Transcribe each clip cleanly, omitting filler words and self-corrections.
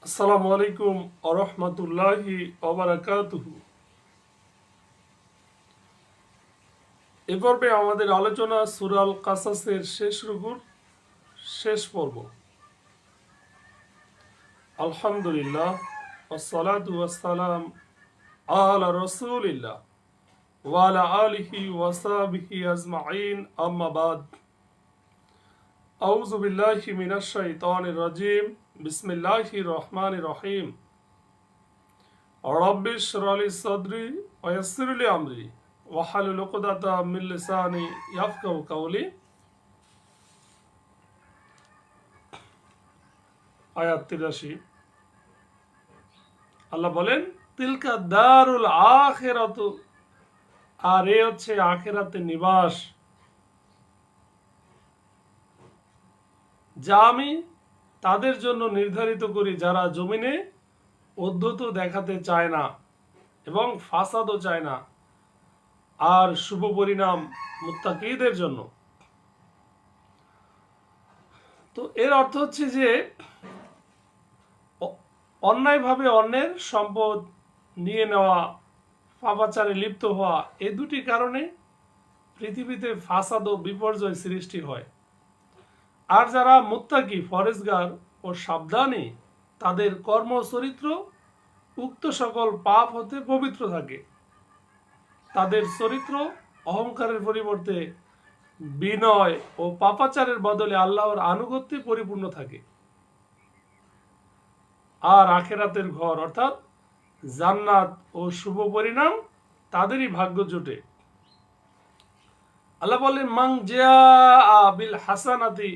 আসসালামু আলাইকুম আরহামাতুল্লাহি ওবারাকাতুহু। এ পর্বে আমাদের আলোচনা সূরা কাসাসের শেষ রুকুর শেষ পর্ব। আলহামদুলিল্লাহ ওয়াসসালাতু ওয়াসসালাম আলা রাসূলিল্লাহ ওয়া আলা আলিহি ওয়া সাহবিহি আজমাইন, আম্মা বাদ। আউযু বিল্লাহি মিনাশ শাইতানির রাজিম। বিসমিল্লাহির রহমানির রহিম। রব্বি ইশরাহ লি সাদরি ওয়া ইয়াসসির লি আমরি ওয়াহলুল উকদাতাম মিন লিসানি ইয়াফকাহু কাওলি। আয়াত 83। আল্লাহ বলেন, তিলকা দারুল আখিরাতু, আর এ হচ্ছে আখিরাতের নিবাস, যা আমি তাদের জন্য নির্ধারিত করি যারা জমিনে উদ্ধত দেখাতে চায় না এবং ফাসাদও চায় না, আর শুভ পরিণাম মুত্তাকিদের জন্য। তো এর অর্থ হচ্ছে যে অন্যায়ভাবে অন্যের সম্পদ নিয়ে নেওয়া, পাপাচারে লিপ্ত হওয়া, এই দুটি কারণে পৃথিবীতে ফাসাদ ও বিপর্যয় সৃষ্টি হয়। আর যারা মুত্তাকি, ফরেজগার ও সাবধানী, তাদের কর্ম চরিত্র উক্ত সকল পাপ হতে পবিত্র থাকে। তাদের চরিত্র অহংকারের পরিবর্তে বিনয় ও পাপাচারের বদলে আল্লাহর আনুগত্যে পরিপূর্ণ থাকে। আর আখেরাতের ঘর অর্থাৎ জান্নাত ও শুভ পরিণাম তাদেরই ভাগ্য জোটে। আল্লাহ বলেন, মান জাআ বিল হাসানাতি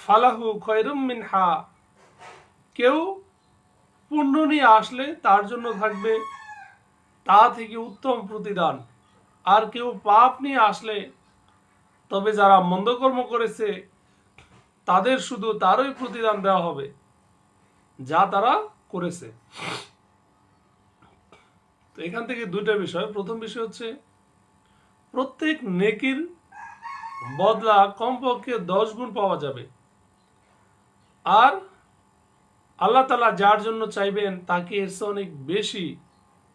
ফালাহু খায়রুম মিনহা, কেউ পুণ্য নিয়ে আসলে তার জন্য থাকবে তা থেকে উত্তম প্রতিদান, আর কেউ পাপ নিয়ে আসলে, তবে যারা মন্দকর্ম করেছে তাদের শুধু তারই প্রতিদান দেওয়া হবে যা তারা করেছে। তো এখান থেকে দুইটা বিষয়। প্রথম বিষয় হচ্ছে, প্রত্যেক নেকির বদলা কমপক্ষে 10 গুণ পাওয়া যাবে, আর আল্লাহ তাআলা যার জন্য চাইবেন তাকে এর চেয়ে অনেক বেশি,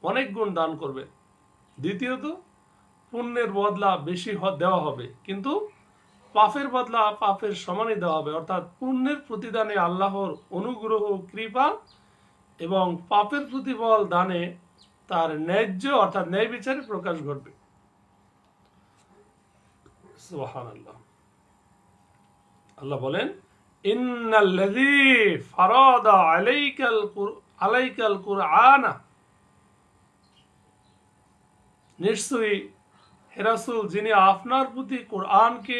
অনেক গুণ দান করবেন। দ্বিতীয়ত, পুণ্যের বদলা বেশি দেওয়া হবে, কিন্তু পাপের বদলা পাপের সমানই দেওয়া হবে। অর্থাৎ পুণ্যের প্রতিদানে আল্লাহর অনুগ্রহ, কৃপা, এবং পাপের প্রতিফল দানে তার ন্যায্য অর্থাৎ ন্যায় বিচারে প্রকাশ ঘটবে। সুবহানাল্লাহ। আল্লাহ বলেন, ইন্নাল্লাযী ফারাদা আলাইকাল কুরআনা, নিশ্চয়ই হে রাসূল, যিনি আপনার প্রতি কোরআনকে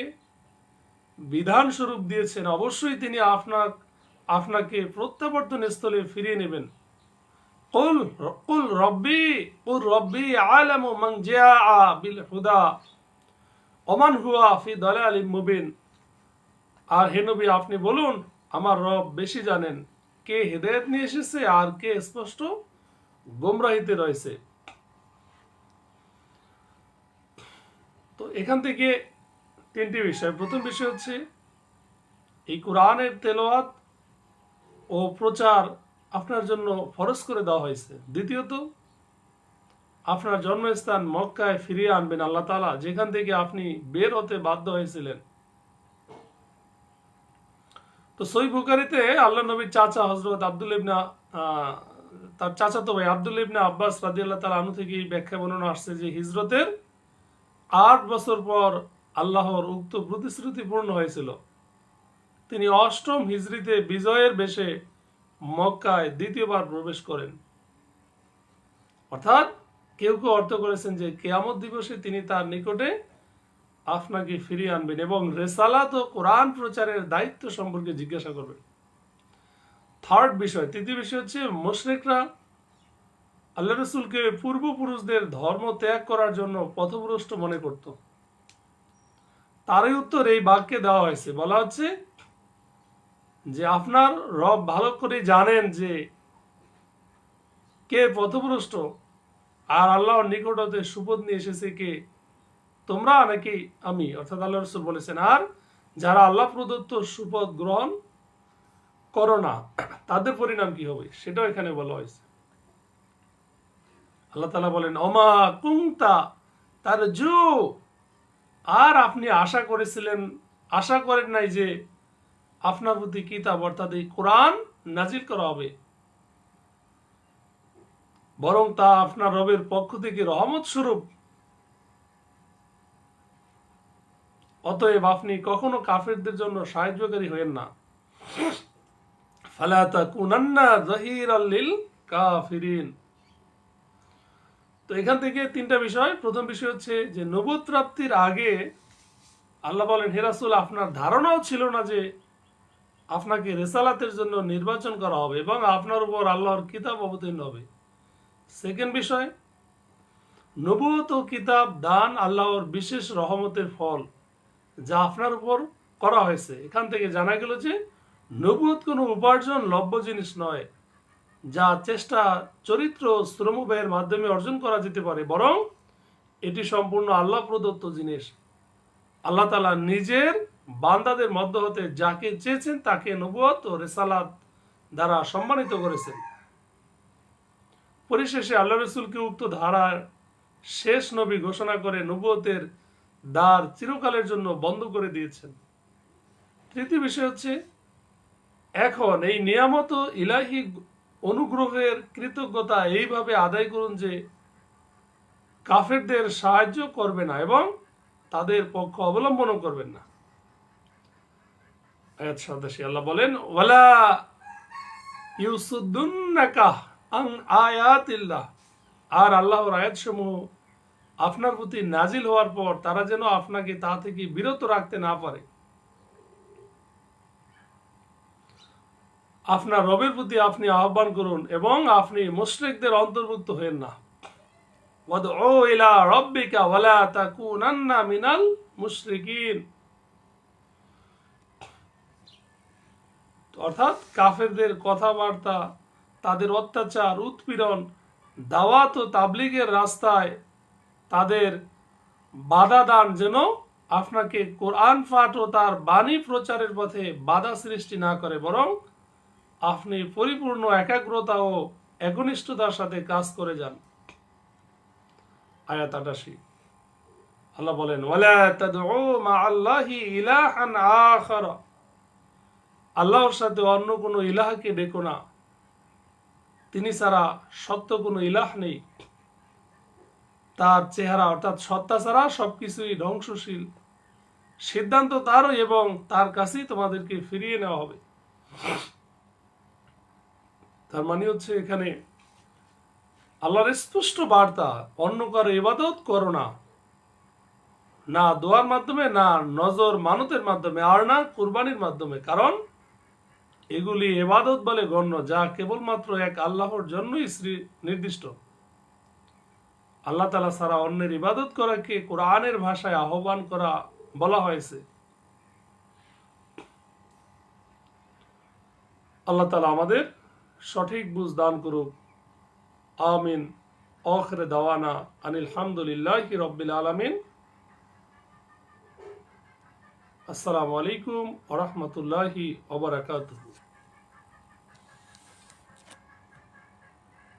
বিধান স্বরূপ দিয়েছেন, অবশ্যই তিনি আপনাকে প্রত্যাবর্তন স্থলে ফিরিয়ে নেবেন। কুল রব্বি আলামু মান জাআ বিল হুদা ওয়া মান হুয়া ফি দালালিম মুবিন। আর হে নবী, আপনি বলুন, আমার রব বেশি জানেন কে হেদায়েত নিয়ে এসেছে আর কে স্পষ্ট গোমরাহিতে রয়েছে। তো এখান থেকে তিনটি বিষয়। প্রথম বিষয় হচ্ছে, এই কোরআনের তেলাওয়াত ও প্রচার আপনার জন্য ফরজ করে দেওয়া হয়েছে। দ্বিতীয়ত, আপনার জন্মস্থান মক্কায় ফিরিয়ে আনবেন আল্লাহ তাআলা, যেখান থেকে আপনি বের হতে বাধ্য হয়েছিলেন। তো সহিহ বুখারীতে আল্লাহ নবীর চাচা হযরত তার চাচাতো ভাই আব্দুল্লাহ ইবনে আব্বাস রাদিয়াল্লাহু তাআলা আনহু থেকে ব্যাখ্যা বর্ণনা আসছে যে, হিজরতের 8 বছর পর আল্লাহর উক্ত প্রতিশ্রুতি পূর্ণ হয়েছিল। তিনি 8ম হিজরিতে বিজয়ের বেশে মক্কায় দ্বিতীয়বার প্রবেশ করেন। অর্থাৎ কেউ কেউ অর্থ করেছেন যে কিয়ামত দিবসে তিনি তার নিকটে আপনাকে ফিরিয়ে আনবেন এবং রিসালাত ও কোরআন প্রচারের দায়িত্ব সম্পর্কে জিজ্ঞাসা করবেন। তৃতীয় বিষয় হচ্ছে, মুশরিকরা আল্লাহ রাসূলকে পূর্বপুরুষদের ধর্ম ত্যাগ করার জন্য পথভ্রষ্ট মনে করত। তারই উত্তর এই বাক্যে দেওয়া হয়েছে। বলা হচ্ছে যে, আপনার রব ভালো করে জানেন যে কে পথভ্রষ্ট, আর আল্লাহর নিকট হতে সুপথ নিয়ে এসেছে কে, তোমরা নাকি আমি। অর্থাৎ আল্লাহ রাসূল বলেছেন, আর যারা আল্লাহ প্রদত্ত সুপথ গ্রহণ করো না, তাদের পরিণাম কি হবে সেটাও এখানে বলা হয়েছে। আল্লাহ তাআলা বলেন ওমা কুনতা তারজু, আর আপনি আশা করেছিলেন, আশা করেন নাই যে আপনার প্রতি কিতাব অর্থাৎ এই কোরআন নাজিল করা হবে, বরং তা আপনার রবের পক্ষ থেকে রহমত স্বরূপ। অতএব আপনি কখনো কাফেরদের জন্য সাহায্যকারী হয়েন না। ফালা তাকুনান্না যাহিরাল লিল কাফিরিন। তো এখান থেকে তিনটা বিষয়। প্রথম বিষয় হচ্ছে যে নবুয়ত প্রাপ্তির আগে আল্লাহ বলেন হে রাসূল, আপনার ধারণাও ছিল না যে আপনাকে রিসালাতের জন্য নির্বাচন করা হবে এবং আপনার উপর আল্লাহর কিতাব অবতীর্ণ হবে। সেকেন্ড বিষয়, নবুয়ত ও কিতাব দান আল্লাহর বিশেষ রহমতের ফল, যা আপনার উপর করা হয়েছে। এখান থেকে জানা গেল যে নবুয়ত কোনো উপার্জন লভ্য জিনিস নয়, যা চেষ্টা, চরিত্র, শ্রম ব্যয়ের মাধ্যমে অর্জন করা যেতে পারে, বরং এটি সম্পূর্ণ আল্লাহ প্রদত্ত জিনিস। আল্লাহ তাআলা নিজের বান্দাদের মধ্য হতে যাকে চেয়েছেন তাকে নবুয়ত ও রিসালাত দ্বারা সম্মানিত করেছেন। পরিশেষে আল্লাহ রাসূলকে উক্ত ধারার শেষ নবী ঘোষণা করে নবুয়তের দ্বার চিরকালের জন্য বন্ধ করে দিয়েছেন। তৃতীয় বিষয় হচ্ছে, এখন এই নিয়ামত ও ইলাহি অনুগ্রহের কৃতজ্ঞতা এইভাবে আদায় করুন যে কাফেরদের সাহায্য করবে না এবং তাদের পক্ষ অবলম্বন করবেন না। আয়াত 87 আল্লাহ বলেন ওয়ালা ইউসুদ্দুন্নাকা আন আয়াতিল্লাহ, আর আল্লাহর আয়াতসমূহ আপনার প্রতি নাজিল হওয়ার পর তারা যেন আপনাকে তা থেকে বিরত রাখতে না পারে। আপনার রবের প্রতি আপনি আহ্বান করুন এবং আপনি মুশরিকদের অন্তর্ভুক্ত হয়েন না। ওয়াদউ ইলা রাব্বিকা ওয়ালা তাকুনান্না মিনাল মুশরিকিন। অর্থাৎ কাফেরদের কথাবার্তা, তাদের অত্যাচার, উৎপীড়ন, দাওয়াত ও তাবলীগের রাস্তায় তাদের বাধা দান যেন আপনাকে কোরআন পাঠ ও তার বাণী প্রচারের পথে বাধা সৃষ্টি না করে, বরং আপনি পরিপূর্ণ একাগ্রতা ও একনিষ্ঠতার সাথে কাজ করে যান। আয়াত 88 আল্লাহ বলেন ওয়ালা তাদউ মা'আল্লাহি ইলাহান আখার, আল্লাহর সাথে অন্য কোনো ইলাহকে ডেকো না, তিনি ছাড়া সত্য কোনো ইলাহ নেই। তার চেহারা অর্থাৎ সত্তা ছাড়া সবকিছুই ধ্বংসশীল, সিদ্ধান্ত তারই এবং তার কাছেই তোমাদেরকে ফিরিয়ে নেওয়া হবে। তার মানে হচ্ছে এখানে আল্লাহর স্পষ্ট বার্তা, অন্য কারো ইবাদত করো না, না দোয়ার মাধ্যমে, না নজর মানতের মাধ্যমে, আর না কুরবানির মাধ্যমে, কারণ এগুলি ইবাদত বলে গণ্য যা কেবলমাত্র এক আল্লাহর জন্যই নির্দিষ্ট। আল্লাহ তাআলা ছাড়া অন্যের ইবাদত করাকে কোরআনের ভাষায় আহ্বান করা বলা হয়েছে। আল্লাহ তাআলা আমাদের সঠিক বুঝ দান করুক। আমিন। আখির দাওয়ানা আনিল হামদুলিল্লাহি রাব্বিল আলামিন। আসসালামু আলাইকুম ওয়া রাহমাতুল্লাহি ওয়া বারাকাতুহু।